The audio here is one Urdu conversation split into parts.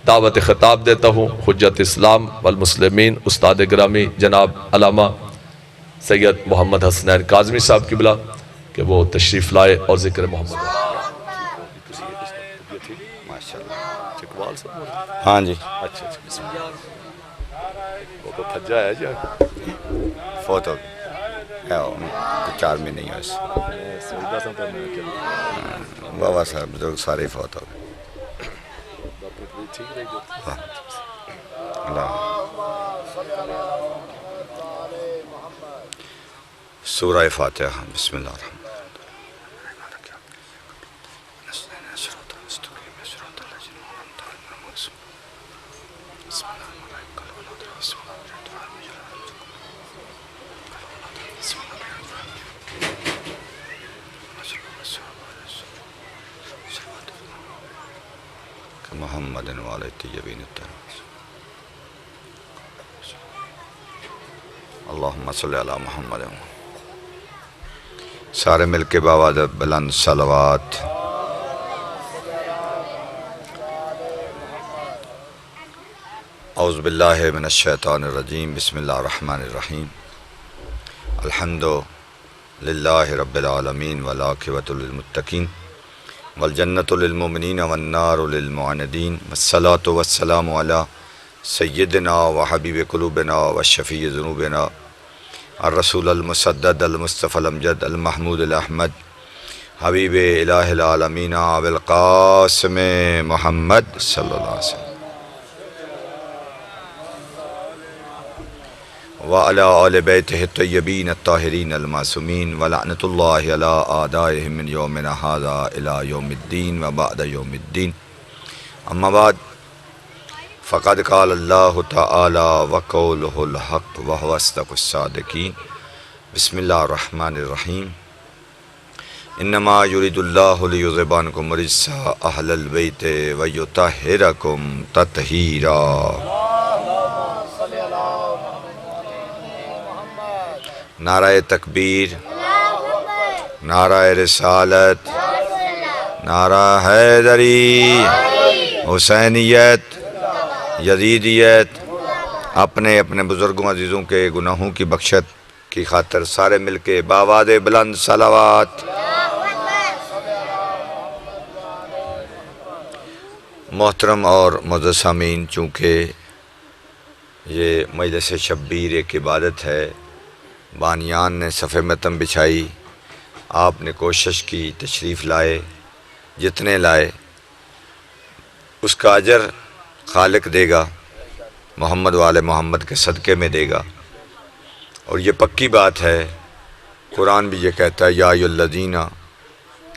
دعوت خطاب دیتا ہوں حجت اسلام والمسلمین استاد گرامی جناب علامہ سید محمد حسنین کاظمی صاحب کی بلا کہ وہ تشریف لائے اور ذکر محمد ہاں جی فوت ہو گئے 4 مہینے ہی بابا صاحب بزرگ سارے فوت ہو گئے سورہ فاتحہ بسم اللہ الرحمن محمد والے طیبین الطاہرین اللہم صلی علی محمد سارے مل کے باواد بلند صلوات اعوذ باللہ من الشیطان الرجیم بسم اللہ الرحمن الرحیم الحمد للہ رب العالمین والعاقبۃ للمتقین والجنۃ للمؤمنین والنار للمعاندین والصلاۃ والسلام علی سیدنا وحبیب قلوبنا وشفیع ذنوبنا الرسول المسدد المصطفى الامجد المحمود الاحمد حبیب الہ العالمین ابو القاسم محمد صلی اللہ علیہ وسلم وعلى آل بیتہ الطیبین الطاہرین المعصومین ولعنۃ اللہ علی اعدائهم من یومنا ھذا الی یوم الدین وبعد یوم الدین اما بعد فقد قال اللہ تعالی وقولہ الحق وهو اصدق الصادقین بسم اللہ الرحمن الرحیم انما یرید اللہ لیذھب عنکم الرجس اہل البیت ویطہرکم تطہیرا نعرہ تکبیر نعرہ رسالت نعرہ حیدری حسینیت یزیدیت اپنے اپنے بزرگوں عزیزوں کے گناہوں کی بخشت کی خاطر سارے مل کے باواد بلند صلوات محترم اور معزز سامعین چونکہ یہ مجلس شبیر ایک عبادت ہے بانیان نے صف متم بچھائی آپ نے کوشش کی تشریف لائے جتنے لائے اس کا اجر خالق دے گا محمد والے محمد کے صدقے میں دے گا اور یہ پکی بات ہے قرآن بھی یہ کہتا ہے یا ایھا الذین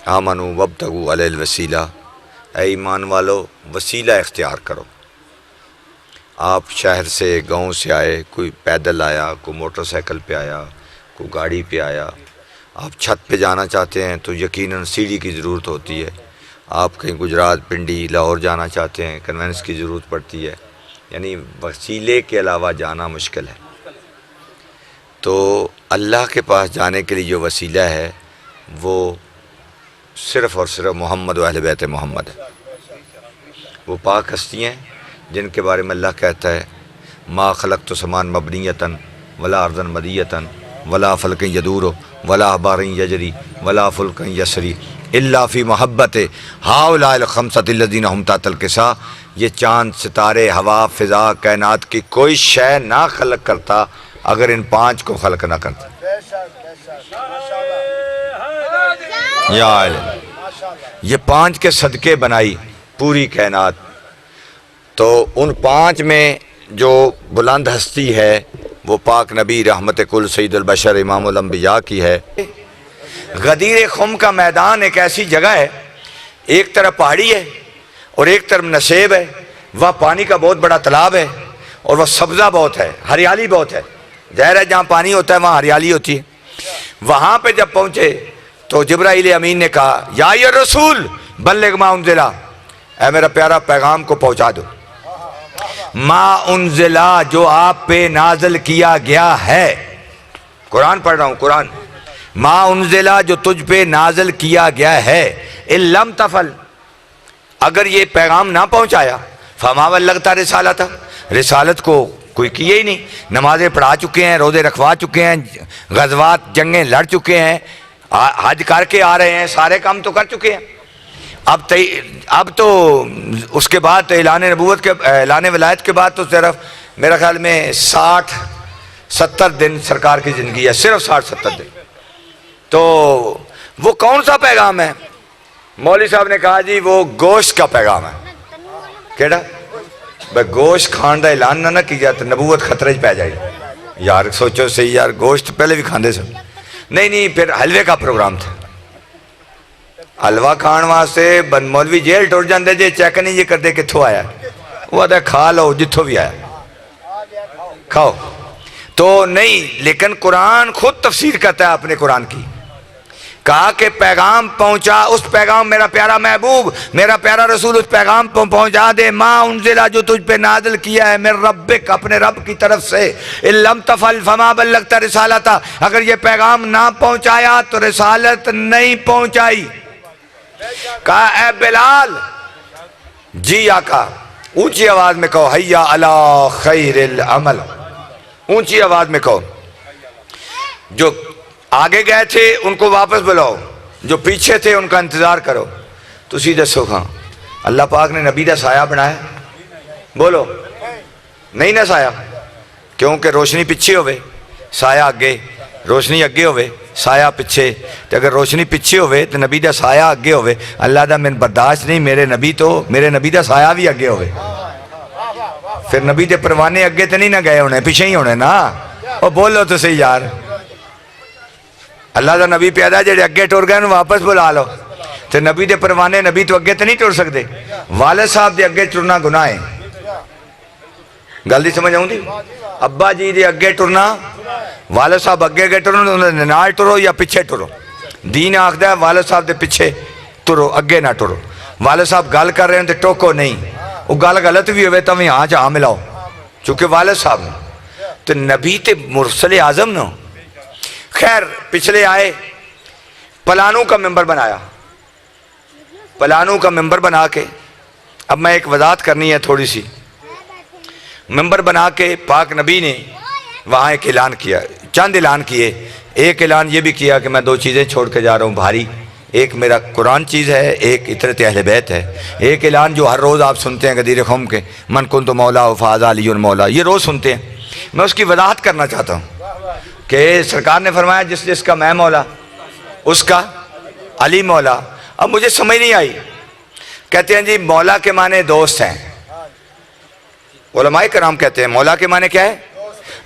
آمنوا وابتغوا الیہ الوسیلہ اے ایمان والو وسیلہ اختیار کرو آپ شہر سے گاؤں سے آئے کوئی پیدل آیا کوئی موٹر سائیکل پہ آیا کوئی گاڑی پہ آیا آپ چھت پہ جانا چاہتے ہیں تو یقیناً سیڑھی کی ضرورت ہوتی ہے آپ کہیں گجرات پنڈی لاہور جانا چاہتے ہیں کنوینس کی ضرورت پڑتی ہے یعنی وسیلے کے علاوہ جانا مشکل ہے تو اللہ کے پاس جانے کے لیے جو وسیلہ ہے وہ صرف اور صرف محمد و اہل بیت محمد ہے وہ پاک ہستیاں ہیں جن کے بارے میں اللہ کہتا ہے ما خلقت سمان مبنیتاً ولا ارضاً مدیتاً ولا فلکن یدور ولا بارٍ یجری ولا فلکن یسری الا فی محبت ہؤلاء الخمسۃ الذین ھم تحت الکساء یہ چاند ستارے ہوا فضا کائنات کی کوئی شے نہ خلق کرتا اگر ان 5 کو خلق نہ کرتا یا یہ 5 کے صدقے بنائی پوری کائنات تو ان 5 میں جو بلند ہستی ہے وہ پاک نبی رحمت کل سید البشر امام الانبیاء کی ہے غدیر خم کا میدان ایک ایسی جگہ ہے ایک طرف پہاڑی ہے اور ایک طرف نشیب ہے وہ پانی کا بہت بڑا تالاب ہے اور وہ سبزہ بہت ہے ہریالی بہت ہے ظاہر ہے جہاں پانی ہوتا ہے وہاں ہریالی ہوتی ہے وہاں پہ جب پہنچے تو جبرائیل امین نے کہا یا ایھا الرسول بلغ ما انزل اے میرا پیارا پیغام کو پہنچا دو ما انزلہ جو آپ پہ نازل کیا گیا ہے قرآن پڑھ رہا ہوں قرآن ما انزلہ جو تجھ پہ نازل کیا گیا ہے ان لم تفعل اگر یہ پیغام نہ پہنچایا فما بلغت رسالتہ، رسالت کو کوئی کیے ہی نہیں، نمازیں پڑھا چکے ہیں، روزے رکھوا چکے ہیں، غزوات جنگیں لڑ چکے ہیں، حج کر کے آ رہے ہیں، سارے کام تو کر چکے ہیں۔ اب تو اس کے بعد اعلان نبوت کے اعلان ولایت کے بعد تو صرف میرا خیال میں 60-70 دن سرکار کی زندگی ہے، صرف 60-70 دن۔ تو وہ کون سا پیغام ہے؟ مولوی صاحب نے کہا جی وہ گوشت کا پیغام ہے۔ کیڑا؟ بھائی گوشت کھان دا اعلان نہ کیا تو نبوت خطرے پہ جائے۔ یار سوچو صحیح یار، گوشت پہلے بھی کھاندے سن۔ نہیں پھر حلوے کا پروگرام تھا، حلوہ کھان واسطے مولوی جیل ٹر جاندے جے چیک نہیں یہ کردے کتھوں آیا، وہ آدھا کھا لو جتھوں بھی آیا کھاؤ۔ تو نہیں، لیکن قرآن خود تفسیر کرتا ہے اپنے قرآن کی، کہا کہ پیغام پہنچا، اس پیغام میرا پیارا محبوب، میرا پیارا رسول اس پیغام پہنچا دے، ما انزلہ جو تجھ پہ نازل کیا ہے من ربک، اپنے رب کی طرف سے، ان لم تفعل فما بلغت رسالتہ، اگر یہ پیغام نہ پہنچایا تو رسالت نہیں پہنچائی۔ کہا اے بلال، جی آقا، اونچی آواز میں کہو حیا علی خیر العمل، اونچی آواز میں کہو۔ جو آگے گئے تھے ان کو واپس بلاؤ، جو پیچھے تھے ان کا انتظار کرو۔ تو سیدھے سوکھاں اللہ پاک نے نبی دا سایہ بنایا، بولو نہیں نہ سایہ، کیونکہ روشنی پیچھے ہوئے سایہ اگے، روشنی اگے ہوئے سایہ پیچھے، تو اگر روشنی پیچھے ہوئے تو نبی دا سایہ اگے ہوئے، اللہ دا من برداشت نہیں، میرے نبی دا سایہ بھی اگے ہوئے، پھر نبی دے پروانے اگے تو نہیں نہ گئے ہونے، پیچھے ہی ہونے نا۔ اور بولو تو صحیح یار، اللہ دا نبی پیدا جڑے اگے ٹر گئے واپس بلا لو، تو نبی دے پروانے نبی تو اگے تو نہیں ٹر سکتے، والد صاحب دے اگے ٹرنا گناہ ہے، گل دی سمجھ آؤں دی؟ ابا جی دے اگے ٹرنا، والد صاحب اگے ٹرو، نال ٹرو یا پیچھے ٹرو، دین آخدا ہے والد صاحب دے پیچھے ٹرو، اگے نہ ٹرو۔ والد صاحب گل کر رہے ہیں تو ٹوکو نہیں، وہ گل غلط بھی ہوئے تو بھی ہاں جہاں ملاؤ، چونکہ والد صاحب نے تو نبی تے مرسل اعظم نو۔ خیر پچھلے آئے، پلانوں کا ممبر بنایا، پلانوں کا ممبر بنا کے، اب میں ایک وضاحت کرنی ہے تھوڑی سی، ممبر بنا کے پاک نبی نے وہاں ایک اعلان کیا، چند اعلان کیے۔ ایک اعلان یہ بھی کیا کہ میں 2 چیزیں چھوڑ کے جا رہا ہوں بھاری، ایک میرا قرآن چیز ہے، ایک اطرت اہل بیت ہے۔ ایک اعلان جو ہر روز آپ سنتے ہیں غدیر قوم کے، من کنت مولا فہذا علی مولا، یہ روز سنتے ہیں، میں اس کی وضاحت کرنا چاہتا ہوں کہ سرکار نے فرمایا جس جس کا میں مولا اس کا علی مولا۔ اب مجھے سمجھ نہیں آئی، کہتے ہیں جی مولا کے معنی دوست ہیں، علماء کرام کہتے ہیں مولا کے معنی کیا ہے؟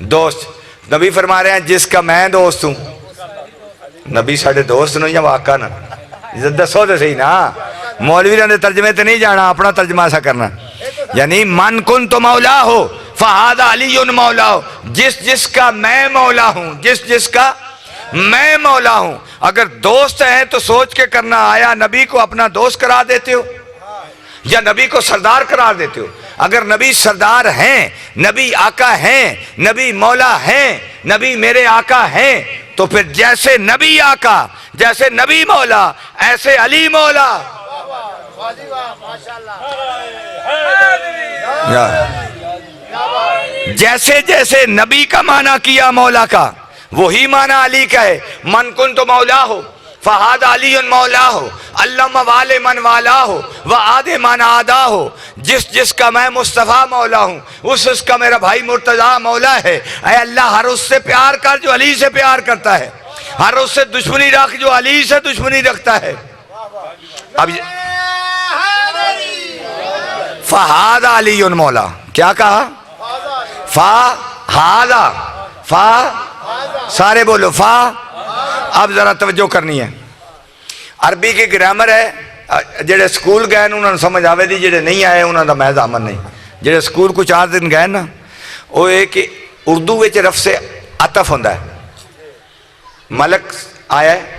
دوست۔ نبی فرما رہے ہیں جس کا میں دوست ہوں، نبی ساڑھے دوست نو یا واقعہ نا دسو تو صحیح نا، مولوی نے ترجمے تے نہیں جانا، اپنا ترجمہ ایسا کرنا، یعنی من کن تو مولا ہو فہذا علی مولا ہو، جس جس کا میں مولا ہوں، جس جس کا میں مولا ہوں۔ اگر دوست ہیں تو سوچ کے کرنا، آیا نبی کو اپنا دوست قرار دیتے ہو یا نبی کو سردار قرار دیتے ہو؟ اگر نبی سردار ہیں، نبی آقا ہیں، نبی مولا ہیں، نبی میرے آقا ہیں، تو پھر جیسے نبی آقا، جیسے نبی مولا، ایسے علی مولا۔ جیسے جیسے نبی کا معنی کیا مولا کا، وہی معنی علی کا ہے۔ من کن تو مولا ہو فہاد علی مولا ہو، علم والے من والا ہو وعاد من آدھا ہو، جس جس کا میں مصطفیٰ مولا ہوں، اس کا میرا بھائی مرتضیٰ مولا ہے۔ اے اللہ ہر اس سے پیار کر جو علی سے پیار کرتا ہے، ہر اس سے دشمنی رکھ جو علی سے دشمنی رکھتا ہے۔ اب فہاد علی مولا، کیا کہا؟ فہادہ، سارے بولو فا۔ اب ذرا توجہ کرنی ہے، عربی کی گرامر ہے، جڑے سکول گئے انہوں نے سمجھ آوے دی، جڑے نہیں آئے انہوں نے میں ضامن نہیں۔ جڑے سکول کو 4 دن گئے نا، وہ ایک اردو وچ رف سے عطف ہوندہ ہے، ملک آیا ہے،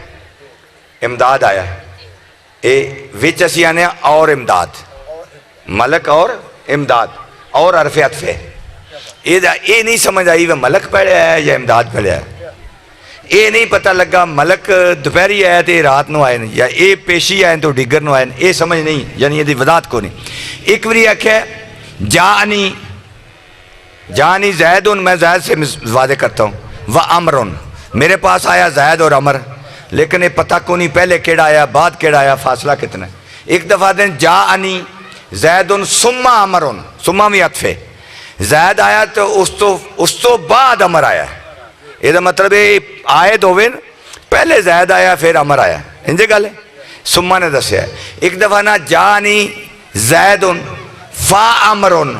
امداد آیا ہے، اے وچ اسی آنے اور امداد، ملک اور امداد اور عرف عطف ہے۔ یہ نہیں سمجھ آئی وہ ملک پڑھے ہے یا امداد پڑھے ہے، یہ نہیں پتہ لگا ملک دوپہری آئے تو رات نو آئے یا یہ پیشی آئے تو ڈگر نو آئے، یہ سمجھ نہیں، یعنی یہ وضاحت کو نہیں۔ ایک بری آکھیا ہے جانی زید، میں زید سے واضح کرتا ہوں، و امرن، میرے پاس آیا زید اور امر، لیکن یہ پتہ کو نہیں پہلے کیڑا آیا بعد کیڑا آیا، فاصلہ کتنا ہے۔ ایک دفعہ دیں جانی زید ثم امرن، ثم بھی عطف ہے، زید آیا تو اس تو بعد امر آیا، یہ مطلب آیت ہوئے پہلے زید آیا پھر امر آیا، انجھے گل ہے، ثم نے دسیا ہے۔ ایک دفعہ نا جانی زید فا امرن،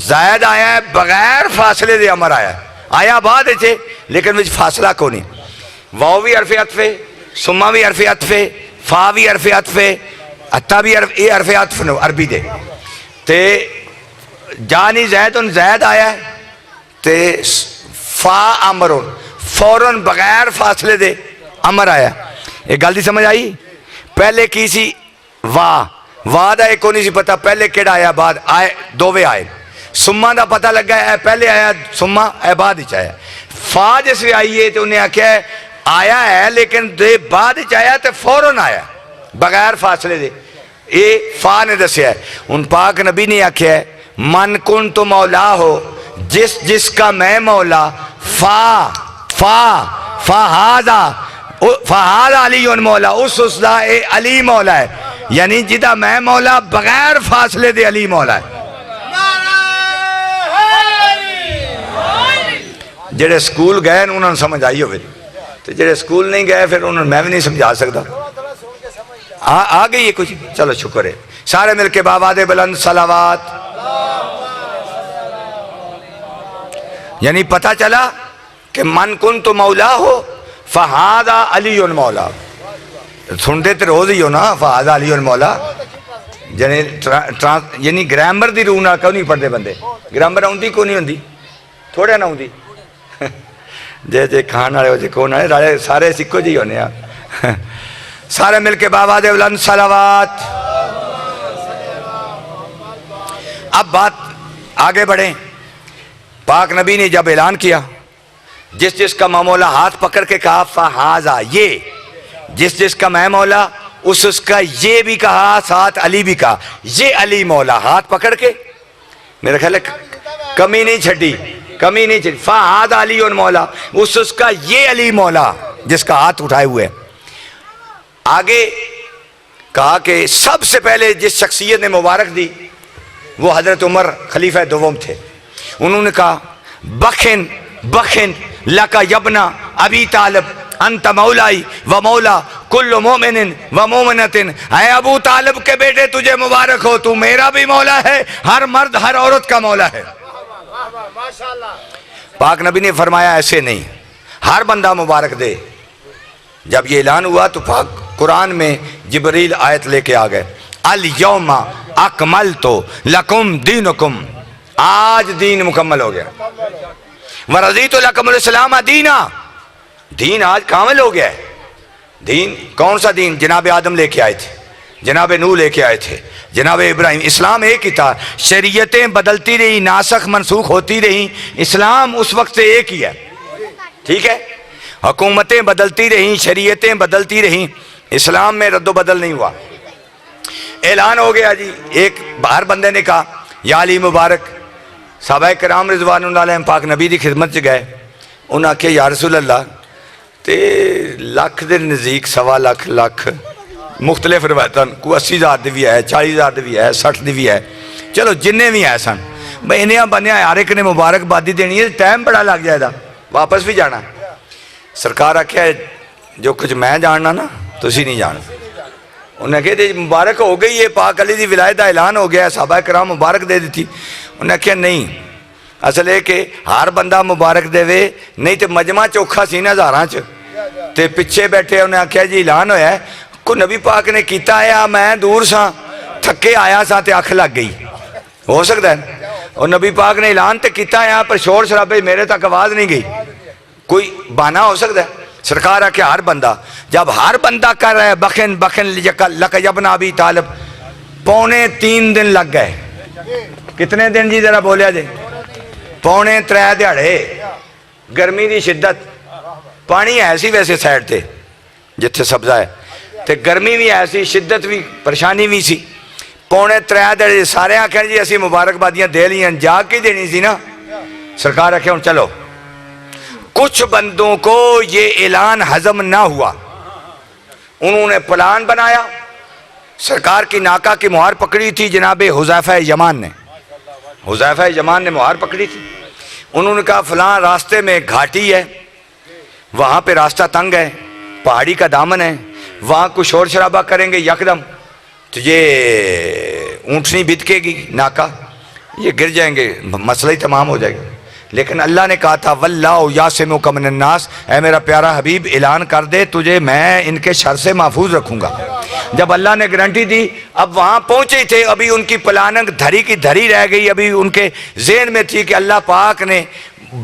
زید آیا ہے بغیر فاصلے دے امر آیا بعد چھے لیکن وچ فاصلہ کو نہیں، واو بھی حرف عطف ہے، ثم بھی حرف عطف ہے، فا بھی حرف عطف ہے، اتا بھی حرف عطف نو عربی دے تے جانی زید آیا ہے تے فا امرن فوراً بغیر فاصلے دے امر آیا۔ ایک گل دی سمجھ آئی؟ پہلے کی سی وا دا ایک کو نہیں سی پتا پہلے کیڑا آیا بعد آئے، دووے آئے، سما دا پتہ لگا ہے پہلے آیا سما اے بعد آیا، فا جس بھی آئی ہے تو انہیں آکھیا ہے آیا ہے لیکن دے بعد آیا تو فوراً آیا بغیر فاصلے دے، یہ فا نے دسیا ہے۔ ان پاک نبی نے آکھیا ہے من کن تو مولا ہو، جس کا میں مولا، فہذا علی مولا، اس دا اے علی مولا ہے، یعنی جدہ میں مولا بغیر فاصلے دے علی مولا ہے۔ جڑے سکول گئے انہوں نے سمجھ آئی ہوئے، تو جڑے سکول نہیں گئے پھر انہوں نے میں بھی نہیں سمجھا سکتا، آ گئی ہے کچھ، چلو شکر ہے۔ سارے مل کے بابا دے بلند صلوات، یعنی پتہ چلا کہ من کن تو مولا ہو فہذا علی مولا، سنتے تو روز ہی ہو نا فہذا علی مولا، یعنی گرامر دی روح نہ کیوں نہیں پڑھتے بندے، گرامر آؤں کو نہیں ہوندی، تھوڑے نہ ہوندی، جے کھان والے ہو جے کون والے سارے سکو جی ہونے ہیں۔ سارے مل کے بابا دے بلند صلوات۔ اب بات آگے بڑھیں، پاک نبی نے جب اعلان کیا جس کا میں مولا ہاتھ پکڑ کے کہا فہذا، یہ جس کا میں مولا، اس کا یہ بھی کہا ساتھ علی بھی کہا، یہ علی مولا ہاتھ پکڑ کے، میرے خیال ہے کمی نہیں چھٹی، فہذا علی مولا، اس کا یہ علی مولا جس کا ہاتھ اٹھائے ہوئے۔ آگے کہا کہ سب سے پہلے جس شخصیت نے مبارک دی وہ حضرت عمر خلیفہ دوم تھے، انہوں نے کہا بخن لکا یبنا ابی طالب انت مولائی و مولا کل مومن و مومنت، اے ابو طالب کے بیٹے تجھے مبارک ہو، تو میرا بھی مولا ہے، ہر مرد ہر عورت کا مولا ہے۔ پاک نبی نے فرمایا ایسے نہیں، ہر بندہ مبارک دے۔ جب یہ اعلان ہوا تو پاک قرآن میں جبریل آیت لے کے آ گئے، الیوم اکملت لکم دینکم، آج دین مکمل ہو گیا، ورضیت لکم الاسلام دینا، دین آج کامل ہو گیا ہے۔ دین کون سا دین؟ جناب آدم لے کے آئے تھے، جناب نوح لے کے آئے تھے، جناب ابراہیم، اسلام ایک ہی تھا، شریعتیں بدلتی رہی، ناسخ منسوخ ہوتی رہی، اسلام اس وقت سے ایک ہی ہے، ٹھیک ہے؟ حکومتیں بدلتی رہیں، شریعتیں بدلتی رہیں، اسلام میں رد و بدل نہیں ہوا۔ اعلان ہو گیا جی، ایک باہر بندے نے کہا یا علی مبارک، صحابہ کرام رضوان اللہ علیہم پاک نبی دی خدمت سے گئے، انہاں کہ یا رسول اللہ تے لاکھ دے نزدیک، سوا لاکھ مختلف روایتاں، کوئی 80,000 دی بھی ہے، 40,000 دی بھی ہے، 60 دی بھی ہے، چلو جننے بھی ہے سن، بھئی انہیں بنیا ہر ایک نے مبارک بادی دینی ہے، ٹائم بڑا لگ جائے دا، واپس بھی جانا۔ سرکار آکھیا ہے جو کچھ میں جاننا نا تسی نہیں جان۔ انہیں کہتے مبارک ہو گئی ہے، پاک علی دی ولایت اعلان ہو گیا ہے، صحابہ کرام مبارک دے دیتی۔ انہیں کہا نہیں، اصل ہے کہ ہر بندہ مبارک دے وے، نہیں تے مجمع چوکھا سی نا ہزاراں چ تے پیچھے بیٹھے، انہیں کہا جی اعلان ہویا ہے، کو نبی پاک نے کیتا ہے، میں دور سا تھکے آیا سا تے اکھ لگ گئی، ہو سکتا ہے؟ اور نبی پاک نے اعلان تے کیتا ہے پر شور شرابے میرے تک آواز نہیں گئی، کوئی بہانہ ہو سکتا ہے؟ سرکار ہے کہ ہر بندہ، جب ہر بندہ کر رہا ہے بخن لک یبن ابی طالب، 3.25 دن لگ گئے۔ کتنے دن جی ذرا بولیا جی؟ 3.25 دیہڑے، گرمی دی شدت، پانی ایسی ویسے سائڈ تے جتھے سبزہ ہے تے گرمی بھی ایسی، شدت بھی، پریشانی بھی سی، 3:30 سارے آخر جی اسی مبارکبادیاں دے لیاں، جا کے دینی سی نا. سرکار آخیا ہوں چلو. کچھ بندوں کو یہ اعلان ہضم نہ ہوا، انہوں نے پلان بنایا. سرکار کی ناکہ کی مہار پکڑی تھی جناب حذیفہ یمان نے. حذیفہ یمان نے مہار پکڑی تھی. انہوں نے کہا فلاں راستے میں گھاٹی ہے، وہاں پہ راستہ تنگ ہے، پہاڑی کا دامن ہے، وہاں کو شور شرابہ کریں گے یکدم تو یہ اونٹنی بدکے گی، ناکہ یہ گر جائیں گے، مسئلہ ہی تمام ہو جائے گا. لیکن اللہ نے کہا تھا واللہ یعصمک من الناس، اے میرا پیارا حبیب اعلان کر دے تجھے میں ان کے شر سے محفوظ رکھوں گا. جب اللہ نے گارنٹی دی، اب وہاں پہنچے تھے، ابھی ان کی پلاننگ دھری کی دھری رہ گئی. ابھی ان کے ذہن میں تھی کہ اللہ پاک نے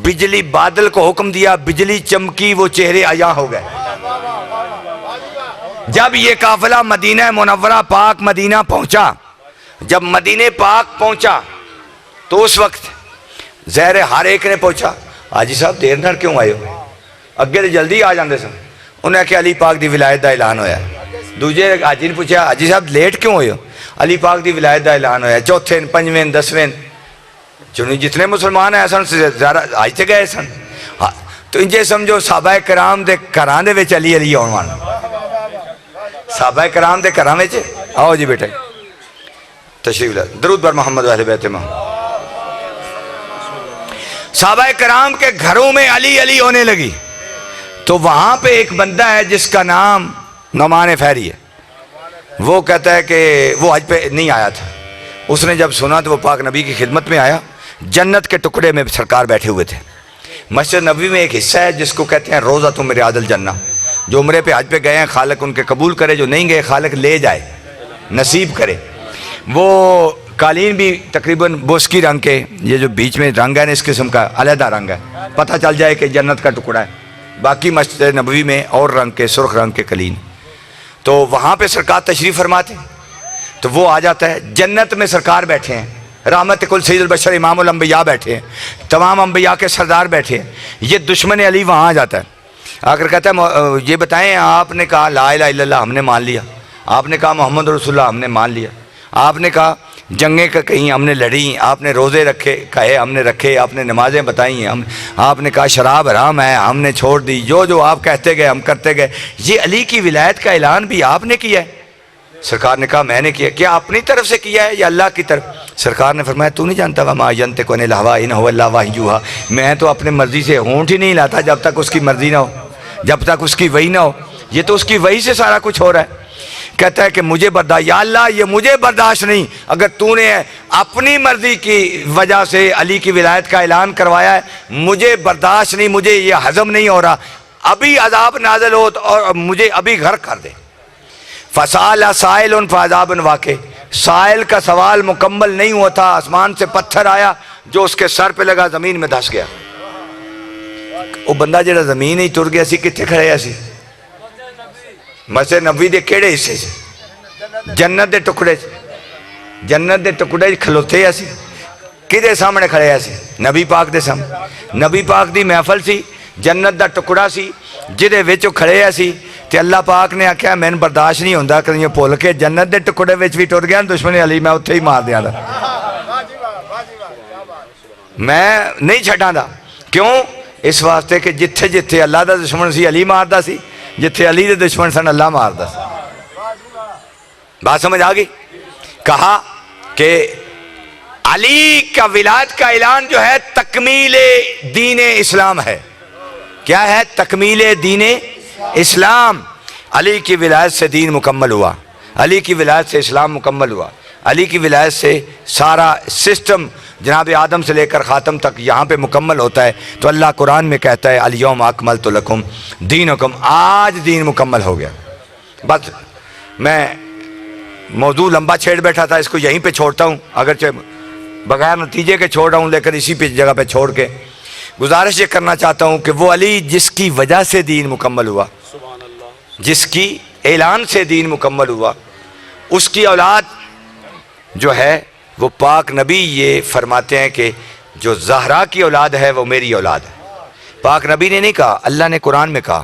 بجلی بادل کو حکم دیا، بجلی چمکی، وہ چہرے عیاں ہو گئے. جب یہ قافلہ مدینہ منورہ پاک مدینہ پہنچا، جب مدینہ پاک پہنچا تو اس وقت ظاہر ہر ایک نے پوچھا حاجی صاحب دیر نال کیوں آئے ہو؟ اگے تو جلدی آ جاندے سن. انہیں نے کہا علی پاک دی ولایت دا اعلان ہویا. دوجے حاجی نے پوچھا حاجی صاحب لیٹ کیوں ہوئے ہو؟ علی پاک دی ولایت دا اعلان ہویا. چوتھے پنجویں دسویں چنی جتنے مسلمان ہیں سن زیادہ آج تے گئے سن. تو انجے سمجھو صحابہ کرام دے گھراں دے وچ علی علی آن والا. صحابہ کرام دے گھراں وچ آؤ جی بیٹے تشریف لے. درود بر محمد و اہل بیت محمد. صحابہ کرام کے گھروں میں علی علی ہونے لگی. تو وہاں پہ ایک بندہ ہے جس کا نام نعمان فہری ہے. وہ کہتا ہے کہ وہ حج پہ نہیں آیا تھا. اس نے جب سنا تو وہ پاک نبی کی خدمت میں آیا. جنت کے ٹکڑے میں سرکار بیٹھے ہوئے تھے. مسجد نبوی میں ایک حصہ ہے جس کو کہتے ہیں روضۃ من ریاض الجنہ. جو عمرے پہ حج پہ گئے ہیں خالق ان کے قبول کرے، جو نہیں گئے خالق لے جائے نصیب کرے. وہ قالین بھی تقریباً بوسکی رنگ کے، یہ جو بیچ میں رنگ ہے نا اس قسم کا علیحدہ رنگ ہے، پتہ چل جائے کہ جنت کا ٹکڑا ہے. باقی مسجد نبوی میں اور رنگ کے سرخ رنگ کے قالین. تو وہاں پہ سرکار تشریف فرماتے تو وہ آ جاتا ہے. جنت میں سرکار بیٹھے ہیں، رحمت کل سید البشر امام الانبیاء بیٹھے ہیں، تمام انبیاء کے سردار بیٹھے ہیں. یہ دشمن علی وہاں آ جاتا ہے. آ کر کہتا ہے یہ بتائیں آپ نے کہا لا الہ الا اللہ ہم نے مان لیا، آپ نے کہا محمد رسول اللہ ہم نے مان لیا، آپ نے کہا جنگیں کا کہیں ہم نے لڑی، آپ نے روزے رکھے کہے ہم نے رکھے، آپ نے نمازیں بتائی ہیں آپ نے کہا شراب حرام ہے ہم نے چھوڑ دی، جو آپ کہتے گئے ہم کرتے گئے. یہ علی کی ولایت کا اعلان بھی آپ نے کیا ہے؟ سرکار نے کہا میں نے کیا. کیا اپنی طرف سے کیا ہے یا اللہ کی طرف؟ سرکار نے فرمایا تو نہیں جانتا وما ینطق عن الہوی ان هو الا وحی یوحی. میں تو اپنے مرضی سے ہونٹ ہی نہیں لاتا جب تک اس کی مرضی نہ ہو، جب تک اس کی وحی نہ ہو. یہ تو اس کی وحی سے سارا کچھ ہو رہا ہے. کہتا ہے کہ مجھے برداشت، یا اللہ یہ مجھے برداشت نہیں. اگر تو نے اپنی مرضی کی وجہ سے علی کی ولایت کا اعلان کروایا ہے، مجھے برداشت نہیں، مجھے یہ ہضم نہیں ہو رہا. ابھی عذاب نازل ہو اور مجھے ابھی غرق کر دے. فسال سائل فعذاب واقع. سائل کا سوال مکمل نہیں ہوا تھا، آسمان سے پتھر آیا جو اس کے سر پہ لگا زمین میں دھس گیا. وہ بندہ جڑا زمین ہی ٹر گیا سی کتنے کھڑے ایسی مسجد نبوی دے کیڑے حصے سے؟ جنت دے ٹکڑے سے. جنت دے ٹکڑے کھلوتے ایسی کدے سامنے کھڑے ایسی؟ نبی پاک دے سامنے. نبی پاک دی محفل سی، جنت دا ٹکڑا سی جدے وچ کھڑے ایسی. تے اللہ پاک نے آکھیا میں برداشت نہیں ہوندا کہ یہ بھول کے جنت دے ٹکڑے وچ بھی ٹر گیا دشمن علی، میں اتھے ہی مار دیاں دا، میں نہیں چھڈاں دا. کیوں؟ اس واسطے کہ جتھے جتھے اللہ دا دشمن سی علی ماردا سی، جتھے علی دے دشمن سن اللہ ماردا سی. بات سمجھ آ گئی؟ کہا کہ علی کا ولایت کا اعلان جو ہے تکمیل دین اسلام ہے. کیا ہے؟ تکمیل دین اسلام. علی کی ولایت سے دین مکمل ہوا، علی کی ولایت سے اسلام مکمل ہوا، علی کی ولایت سے سارا سسٹم جناب آدم سے لے کر خاتم تک یہاں پہ مکمل ہوتا ہے. تو اللہ قرآن میں کہتا ہے الیوم اکملت لکم دینکم، آج دین مکمل ہو گیا. بس میں موضوع لمبا چھیڑ بیٹھا تھا، اس کو یہیں پہ چھوڑتا ہوں، اگرچہ بغیر نتیجے کے چھوڑ رہا ہوں لیکن اسی پہ جگہ پہ چھوڑ کے گزارش یہ کرنا چاہتا ہوں کہ وہ علی جس کی وجہ سے دین مکمل ہوا، جس کی اعلان سے دین مکمل ہوا، اس کی اولاد جو ہے وہ پاک نبی یہ فرماتے ہیں کہ جو زہرا کی اولاد ہے وہ میری اولاد ہے. پاک نبی نے نہیں کہا، اللہ نے قرآن میں کہا